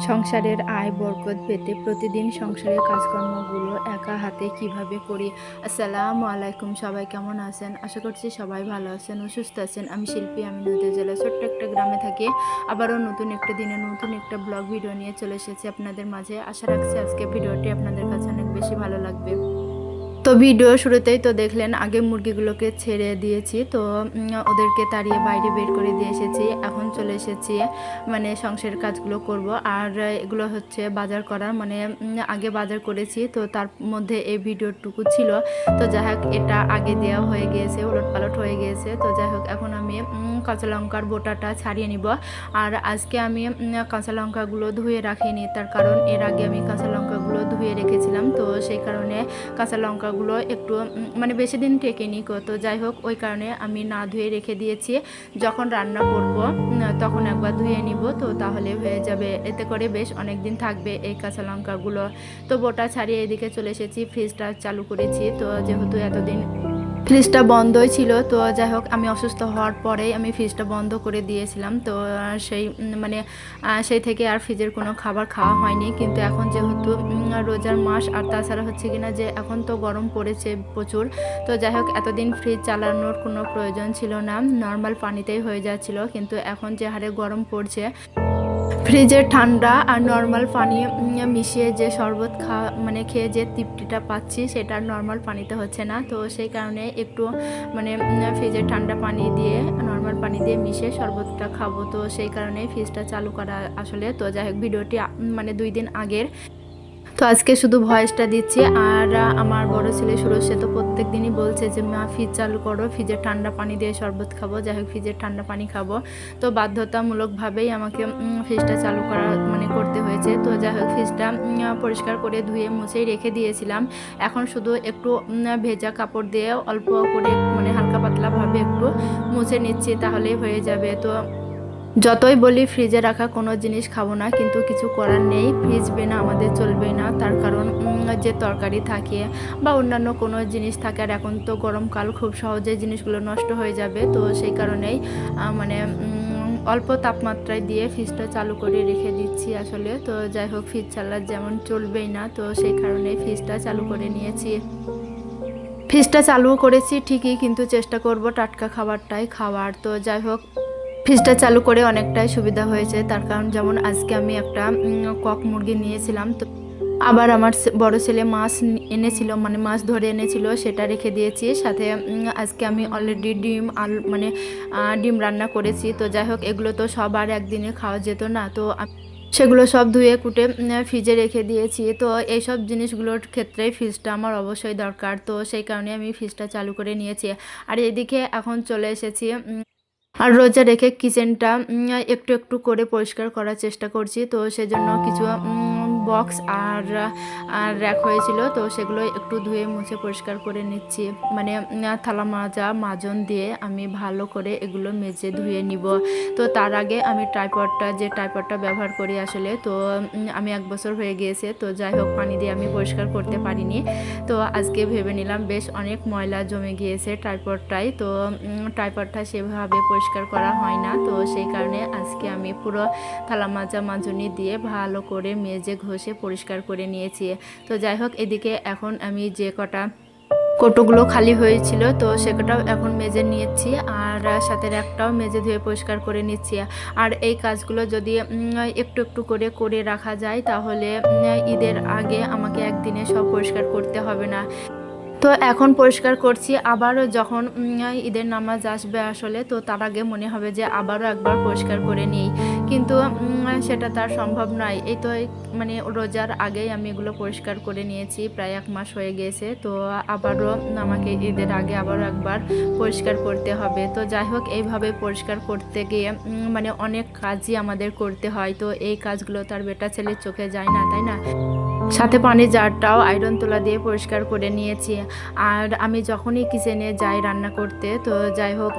সংসারের আয় বরকত পেতে প্রতিদিন সংসারের কাজকর্মগুলো একা হাতে কিভাবে করি। আসসালামু আলাইকুম, সবাই কেমন আছেন? আশা করছি সবাই ভালো আছেন ও সুস্থ আছেন। আমি শিল্পী, আমি নদীয়া জেলা ছোট্ট একটা গ্রামে থাকি। আবারও নতুন একটা দিনে নতুন একটা ব্লগ ভিডিও নিয়ে চলে এসেছি আপনাদের মাঝে। আশা রাখছি আজকে ভিডিওটি আপনাদের কাছে অনেক বেশি ভালো লাগবে। তো ভিডিও শুরুতেই তো দেখলেন আগে মুরগিগুলোকে ছেড়ে দিয়েছি, তো ওদেরকে তাড়িয়ে বাইরে বের করে দিয়ে এসেছি। এখন চলে এসেছি মানে সংসারের কাজগুলো করব। আর এগুলো হচ্ছে বাজার করার, মানে আগে বাজার করেছি, তো তার মধ্যে এই ভিডিওটুকু ছিল। তো যাই হোক, এটা আগে দেওয়া হয়ে গিয়েছে, উলটপালট হয়ে গিয়েছে। তো যাই হোক, এখন আমি কাঁচা লঙ্কার বোটাটা ছাড়িয়ে নিব। আর আজকে আমি কাঁচা লঙ্কাগুলো ধুয়ে রাখিনি, তার কারণ এর আগে আমি কাঁচা লঙ্কাগুলো ধুয়ে রেখেছিলাম, তো সেই কারণে কাঁচা লঙ্কাগুলো একটু মানে বেশি দিন টেকেনি। তো যাই হোক, ওই কারণে আমি না ধুয়ে রেখে দিয়েছি। যখন রান্না করব তখন একবার ধুয়ে নিব, তো তাহলে হয়ে যাবে। এতে করে বেশ অনেক দিন থাকবে এই কাঁচা লঙ্কাগুলো। তো বোটা ছাড়িয়ে এদিকে চলে এসেছি, ফ্রিজটা চালু করেছি। তো যেহেতু এতদিন ফ্রিজটা বন্ধই ছিল, তো যাই হোক, আমি অসুস্থ হওয়ার পরেই আমি ফ্রিজটা বন্ধ করে দিয়েছিলাম। তো সেই মানে সেই থেকে আর ফ্রিজের কোনো খাবার খাওয়া হয়নি। কিন্তু এখন যেহেতু রোজার মাস, আর তাছাড়া হচ্ছে কিনা যে এখন তো গরম পড়েছে প্রচুর। তো যাই হোক, এতদিন ফ্রিজ চালানোর কোনো প্রয়োজন ছিল না, নর্মাল পানিতেই হয়ে যাচ্ছিল। কিন্তু এখন যে হারে গরম পড়ছে, ফ্রিজের ঠান্ডা আর নর্মাল পানি মিশিয়ে যে শরবত মানে খেয়ে যে তৃপ্তিটা পাচ্ছি, সেটা নর্মাল পানিতে হচ্ছে না। তো সেই কারণে একটু মানে ফ্রিজের ঠান্ডা পানি দিয়ে নর্মাল পানি দিয়ে মিশিয়ে শরবতটা খাবো। তো সেই কারণে ফ্রিজটা চালু করা আসলে। তো যাই হোক, ভিডিওটি মানে 2 দিন আগের। তো আজকে শুধু ভয়েসটা দিচ্ছি। আর আমার বড় ছেলে সুরজ, সে তো প্রত্যেক দিনই বলছে যে মা ফ্রিজ চালু করো, ফ্রিজের ঠান্ডা পানি দিয়ে শরবত খাবো। যাই হোক, ফ্রিজের ঠান্ডা পানি খাবো। তো বাধ্যতামূলকভাবেই আমাকে ফ্রিজটা চালু করা মানে করতে হয়েছে। তো যাই হোক, ফ্রিজটা পরিষ্কার করে ধুয়ে মুছেই রেখে দিয়েছিলাম। এখন শুধু একটু ভেজা কাপড় দিয়ে অল্প করে মানে হালকা পাতলাভাবে একটু মুছে নিচ্ছি, তাহলেই হয়ে যাবে। তো যতই বলি ফ্রিজে রাখা কোনো জিনিস খাবো না, কিন্তু কিছু করার নেই, ফ্রিজ বিনা আমাদের চলবেই না। তার কারণ যে তরকারি থাকে বা অন্যান্য কোনো জিনিস থাকে, আর এখন তো গরমকাল, খুব সহজে জিনিসগুলো নষ্ট হয়ে যাবে। তো সেই কারণেই মানে অল্প তাপমাত্রায় দিয়ে ফ্রিজটা চালু করে রেখে দিচ্ছি আসলে। তো যাই হোক, ফ্রিজ চালা যেমন চলবেই না, তো সেই কারণেই ফ্রিজটা চালু করে নিয়েছি। ফ্রিজটা চালু করেছি ঠিকই, কিন্তু চেষ্টা করব টাটকা খাবারটাই খাওয়ার। তো যাই হোক, ফ্রিজটা চালু করে অনেকটাই সুবিধা হয়েছে। তার কারণ যেমন আজকে আমি একটা কক মুরগি নিয়েছিলাম, তো আবার আমার বড় ছেলে মাছ এনেছিল, মানে মাছ ধরে এনেছিল, সেটা রেখে দিয়েছি সাথে। আজকে আমি অলরেডি ডিম মানে ডিম রান্না করেছি। তো যাই হোক, এগুলো তো সব আর একদিনে খাওয়া যেত না, তো সেগুলো সব ধুয়ে কুটে ফ্রিজে রেখে দিয়েছি। তো এইসব জিনিসগুলোর ক্ষেত্রে ফ্রিজটা আমার অবশ্যই দরকার। তো সেই কারণে আমি ফ্রিজটা চালু করে নিয়েছি। আর এদিকে এখন চলে এসেছি আর রোজা রেখে কিচেনটা একটু একটু করে পরিষ্কার করার চেষ্টা করছি। তো সেজন্য কিছু বক্স আর র্যাক হয়েছিল, তো সেগুলো একটু ধুয়ে মুছে পরিষ্কার করে নিচ্ছি। মানে থালা মাজা মাজন দিয়ে আমি ভালো করে এগুলো মেজে ধুয়ে নিব। তো তার আগে আমি ট্রাইপডটা ব্যবহার করি আসলে। তো আমি 1 বছর হয়ে গিয়েছে। তো যাই হোক, পানি দিয়ে আমি পরিষ্কার করতে পারিনি। তো আজকে ভেবে নিলাম বেশ অনেক ময়লা জমে গিয়েছে ট্রাইপডটায়। তো ট্রাইপডটা সেভাবে পরিষ্কার করা হয় না, তো সেই কারণে আজকে আমি পুরো থালা মাজা মাজনি দিয়ে ভালো করে মেজে ঘষে পরিষ্কার করে নিয়েছি। তো যাই হোক, এদিকে এখন আমি যে কটা কৌটোগুলো খালি হয়েছিল, তো সেটাও এখন মেজে নিয়েছি। আর সাথে একটাও মেজে ধুয়ে পরিষ্কার করে নিচ্ছি। আর এই কাজগুলো যদি একটু একটু করে করে রাখা যায়, তাহলে ঈদের আগে আমাকে একদিনে সব পরিষ্কার করতে হবে না। তো এখন পরিষ্কার করছি, আবারও যখন ঈদের নামাজ আসবে আসলে, তো তার আগে মনে হবে যে আবারও একবার পরিষ্কার করে নিই। কিন্তু সেটা তার সম্ভব নয়। এই তো মানে রোজার আগেই আমি এগুলো পরিষ্কার করে নিয়েছি, প্রায় 1 মাস হয়ে গেছে। তো আবারও আমাকে ঈদের আগে আবারও একবার পরিষ্কার করতে হবে। তো যাই হোক, এইভাবে পরিষ্কার করতে গিয়ে মানে অনেক কাজই আমাদের করতে হয়। তো এই কাজগুলো তার বেটা ছেলের চোখে যায় না, তাই না? সাথে পানির জারটাও আয়রন তোলা দিয়ে পরিষ্কার করে নিয়েছি। আর আমি যখনই কিচেনে যাই রান্না করতে, তো যাই হোক,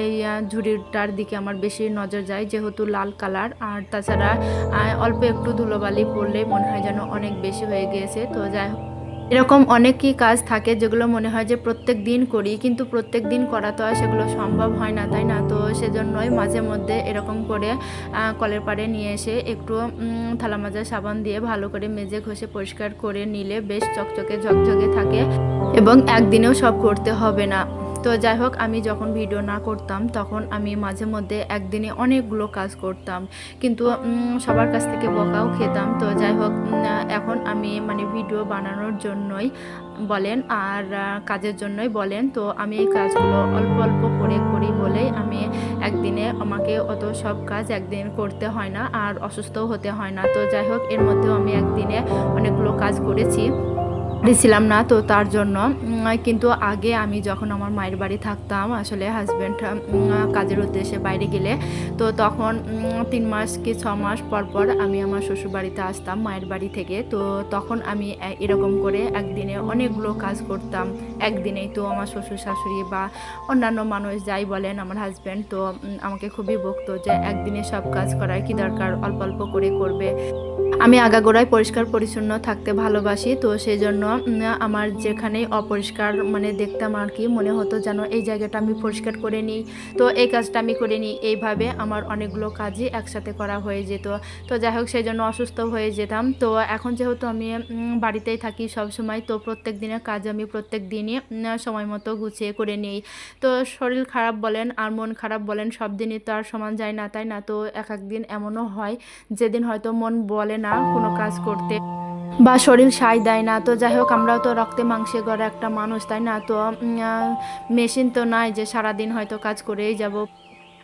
এই ঝুড়িটার দিকে আমার বেশি নজর যায়, যেহেতু লাল কালার। আর তাছাড়া অল্প একটু ধুলোবালি পড়লে মনে হয় যেন অনেক বেশি হয়ে গিয়েছে। তো যাই হোক, এরকম অনেকই কাজ থাকে যেগুলো মনে হয় যে প্রত্যেক দিন করি, কিন্তু প্রত্যেক দিন করা তো আর সেগুলো সম্ভব হয় না, তাই না? তো সেজন্যই মাঝে মধ্যে এরকম করে কলের পাড়ে নিয়ে এসে একটু থালা মাজার সাবান দিয়ে ভালো করে মেজে ঘষে পরিষ্কার করে নিলে বেশ চকচকে ঝকঝকে থাকে এবং একদিনেও সব করতে হবে না। তো যাই হোক, আমি যখন ভিডিও না করতাম তখন আমি মাঝে মধ্যে একদিনে অনেকগুলো কাজ করতাম, কিন্তু সবার কাছ থেকে বকাও খেতাম। তো যাই হোক, এখন আমি মানে ভিডিও বানানোর জন্যই বলেন আর কাজের জন্যই বলেন, তো আমি এই কাজগুলো অল্প অল্প করে করি বলেই আমি একদিনে আমাকে অত সব কাজ একদিন করতে হয় না আর অসুস্থও হতে হয় না। তো যাই হোক, এর মধ্যেও আমি একদিনে অনেকগুলো কাজ করেছি, ছিলাম না তো তার জন্য। কিন্তু আগে আমি যখন আমার মায়ের বাড়ি থাকতাম, আসলে হাজব্যান্ড কাজের উদ্দেশ্যে বাইরে গেলে, তো তখন 3 মাস কি 6 মাস পর পর আমি আমার শ্বশুর বাড়িতে আসতাম মায়ের বাড়ি থেকে। তো তখন আমি এরকম করে একদিনে অনেকগুলো কাজ করতাম একদিনেই। তো আমার শ্বশুর শাশুড়ি বা অন্যান্য মানুষ যাই বলেন, আমার হাজব্যান্ড তো আমাকে খুবই বকতো যে একদিনে সব কাজ করার কি দরকার, অল্প অল্প করে করবে। আমি আগাগোড়ায় পরিষ্কার পরিচ্ছন্ন থাকতে ভালোবাসি, তো সেই জন্য আমার যেখানেই অপরিষ্কার মানে দেখতাম আর কি, মনে হতো যেন এই জায়গাটা আমি পরিষ্কার করে নিই, তো এই কাজটা আমি করে নিই। এইভাবে আমার অনেকগুলো কাজই একসাথে করা হয়ে যেত। তো যাই হোক, সেই জন্য অসুস্থ হয়ে যেতাম। তো এখন যেহেতু আমি বাড়িতেই থাকি সব সময়, তো প্রত্যেক দিনের কাজ আমি প্রত্যেক দিনই সময় মতো গুছিয়ে করে নিই। তো শরীর খারাপ বলেন আর মন খারাপ বলেন, সব দিনই তো আর সমান যায় না, তাই না? তো এক এক দিন এমনও হয় যেদিন হয়তো মন বলে না কোনো কাজ করতে বা শরীর সায় দেয় না। তো যাই হোক, আমরাও তো রক্তে মাংসে গড়া একটা মানুষ, তাই না? তো মেশিন তো নাই যে সারাদিন হয়তো কাজ করেই যাব।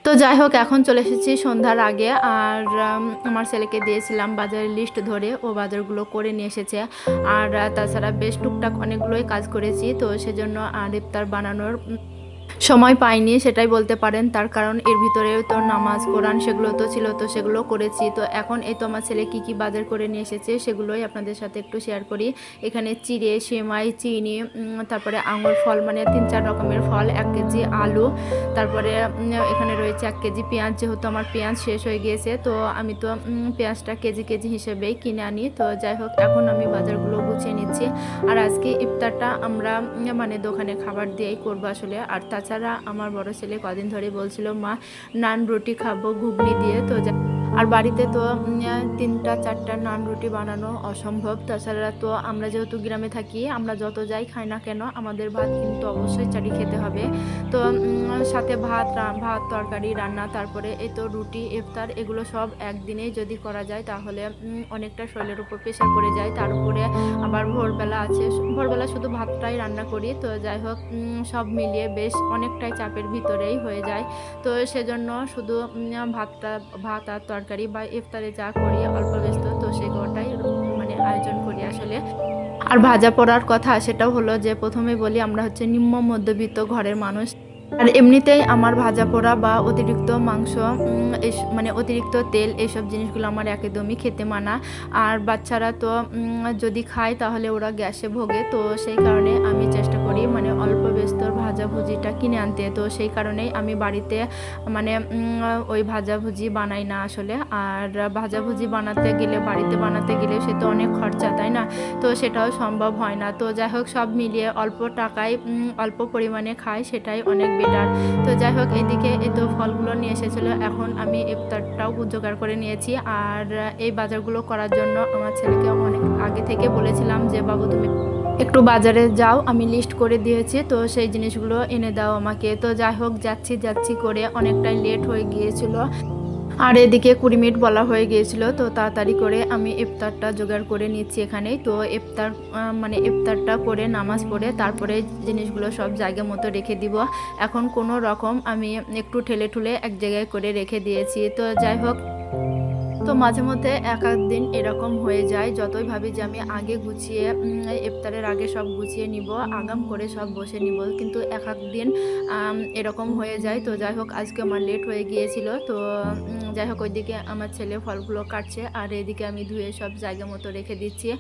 তো যাই হোক, এখন চলে এসেছি সন্ধ্যার আগে, আর আমার ছেলেকে দিয়েছিলাম বাজারের লিস্ট ধরে, ও বাজারগুলো করে নিয়ে এসেছে। আর তাছাড়া বেশ টুকটাক অনেকগুলোই কাজ করেছি, তো সেজন্য আর ইফতার বানানোর সময় পাইনি সেটাই বলতে পারেন। তার কারণ এর ভিতরেও তো নামাজ কোরআন সেগুলো তো ছিল, তো সেগুলো করেছি। তো এখন এই তো আমার ছেলে কী কী বাজার করে নিয়ে এসেছে সেগুলোই আপনাদের সাথে একটু শেয়ার করি। এখানে চিড়ে, সেমাই, চিনি, তারপরে আঙুর ফল মানে 3-4 রকমের ফল, 1 কেজি আলু, তারপরে এখানে রয়েছে 1 কেজি পেঁয়াজ। যেহেতু আমার পেঁয়াজ শেষ হয়ে গিয়েছে, তো আমি তো পেঁয়াজটা কেজি কেজি হিসেবেই কিনে আনি। তো যাই হোক, এখন আমি বাজারগুলো গুছিয়ে নিচ্ছি। আর আজকে ইফতারটা আমরা মানে দোকানে খাবার দিয়েই করবো আসলে। আর তাছাড়া আমার বড় ছেলে কদিন ধরে বলছিল, মা নান রুটি খাবো ঘুগনি দিয়ে। তো আর বাড়িতে তো 3-4টা নান রুটি বানানো অসম্ভব। তাছাড়া তো আমরা যেহেতু গ্রামে থাকি, আমরা যত যাই খাই না কেন আমাদের ভাত কিন্তু অবশ্যই চাটি খেতে হবে। তো সাথে ভাত তরকারি রান্না, তারপরে এই তো রুটি, ইফতার, এগুলো সব একদিনেই যদি করা যায় তাহলে অনেকটা শরীরের উপর প্রেশার পড়ে যায়। তার উপরে আবার ভোরবেলা আছে, ভোরবেলা শুধু ভাতটাই রান্না করি। তো যাই হোক, সব মিলিয়ে বেশ অনেকটাই চাপের ভিতরেই হয়ে যায়। তো সেজন্য শুধু ভাত আর তরকারি বা ইফতারে যা করি অল্প ব্যস্ত, তো সেগুলোটাই মানে আয়োজন করি আসলে। আর ভাজা পোড়ার কথা সেটাও হলো যে, প্রথমে বলি আমরা হচ্ছে নিম্ন মধ্যবিত্ত ঘরের মানুষ। আর এমনিতেই আমার ভাজা পোড়া বা অতিরিক্ত মাংস, মানে অতিরিক্ত তেল, এসব জিনিসগুলো আমার একদমই খেতে মানা। আর বাচ্চারা তো যদি খায় তাহলে ওরা গ্যাসে ভোগে। তো সেই কারণে আমি চেষ্টা করি মানে অল্প ব্যস্তর ভাজাভুজিটা কিনে আনতে। তো সেই কারণেই আমি বাড়িতে মানে ওই ভাজাভুজি বানাই না আসলে। আর ভাজাভুজি বানাতে গেলে, বাড়িতে বানাতে গেলে সে তো অনেক খরচা, তাই না? তো সেটাও সম্ভব হয় না। তো যাই হোক, সব মিলিয়ে অল্প টাকায় অল্প পরিমাণে খাই, সেটাই অনেক বেটার। তো যাই হোক, এদিকে এই তো ফলগুলো নিয়ে এসেছিলো, এখন আমি ইফতারটাও জোগাড় করে নিয়েছি। আর এই বাজারগুলো করার জন্য আমার ছেলেকে অনেক আগে থেকে বলেছিলাম যে, বাবু তুমি একটু বাজারে যাও, আমি লিস্ট করে দিয়েছি, তো সেই জিনিসগুলো এনে দাও আমাকে। তো যাই হোক, যাচ্ছি করে অনেকটাই লেট হয়ে গিয়েছিল। আর এদিকে 20 মিনিট বলা হয়ে গিয়েছিল, তো তাড়াতাড়ি করে আমি ইফতারটা জোগাড় করে নিচ্ছি এখানেই। তো ইফতার মানে ইফতারটা করে নামাজ পড়ে তারপরে জিনিসগুলো সব জায়গা মতো রেখে দিব। এখন কোনো রকম আমি একটু ঠেলে ঠুলে এক জায়গায় করে রেখে দিয়েছি। তো যাই হোক, তো মাঝে মধ্যে এক দিন এরকম হয়ে যায়, যতই ভাবি যে আমি আগে গুছিয়ে ইফতারের আগে সব গুছিয়ে নিব, আগাম করে সব বসে নিব, কিন্তু এক দিন এরকম হয়ে যায়। তো যাই হোক, আজকে আমার লেট হয়ে গিয়েছিল। তো যাই হোক, ওইদিকে আমার ছেলে ফলগুলো কাটছে আর এদিকে আমি ধুয়ে সব জায়গা মতো রেখে দিচ্ছি।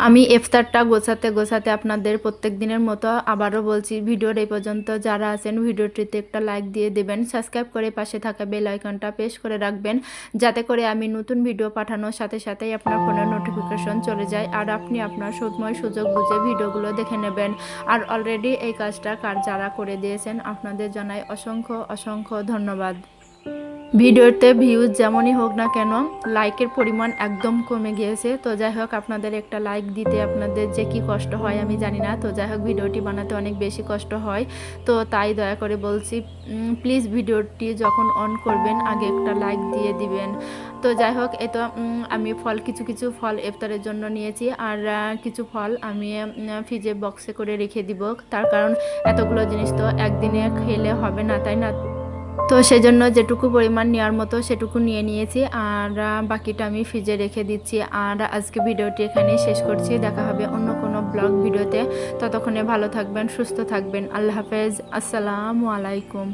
আমি ইফতারটা গোছাতে গোছাতে আপনাদের প্রত্যেক দিনের মতো আবারও বলছি, ভিডিওর এই পর্যন্ত যারা আছেন ভিডিওটিতে একটা লাইক দিয়ে দেবেন, সাবস্ক্রাইব করে পাশে থাকা বেল আইকনটা প্রেস করে রাখবেন, যাতে করে আমি নতুন ভিডিও পাঠানোর সাথে সাথেই আপনার ফোনের নোটিফিকেশন চলে যায় আর আপনি আপনার সময় সুযোগ বুঝে ভিডিওগুলো দেখে নেবেন। আর অলরেডি এই কাজটা যারা করে দিয়েছেন আপনাদের জানাই অসংখ্য অসংখ্য ধন্যবাদ। ভিডিওতে ভিউজ যেমনই হোক না কেন, লাইকের পরিমাণ একদম কমে গিয়েছে। তো যাই হোক, আপনাদের একটা লাইক দিতে আপনাদের যে কি কষ্ট হয় আমি জানি না। তো যাই হোক, ভিডিওটি বানাতে অনেক বেশি কষ্ট হয়, তো তাই দয়া করে বলছি, প্লিজ ভিডিওটি যখন অন করবেন আগে একটা লাইক দিয়ে দিবেন। তো যাই হোক, এ তো আমি কিছু কিছু ফল ইফতারের জন্য নিয়েছি, আর কিছু ফল আমি ফ্রিজে বক্সে করে রেখে দিব, তার কারণ এতগুলো জিনিস তো একদিনে খেলে হবে না, তাই না? তো সেজন্য যেটুকু পরিমাণ নেওয়ার মতো সেটুকু নিয়ে নিয়েছি, আর বাকিটা আমি ফ্রিজে রেখে দিচ্ছি। আর আজকে ভিডিওটি এখানেই শেষ করছি, দেখা হবে অন্য কোনো ব্লগ ভিডিওতে। ততক্ষণে ভালো থাকবেন, সুস্থ থাকবেন। আল্লাহ হাফেজ, আসসালামু আলাইকুম।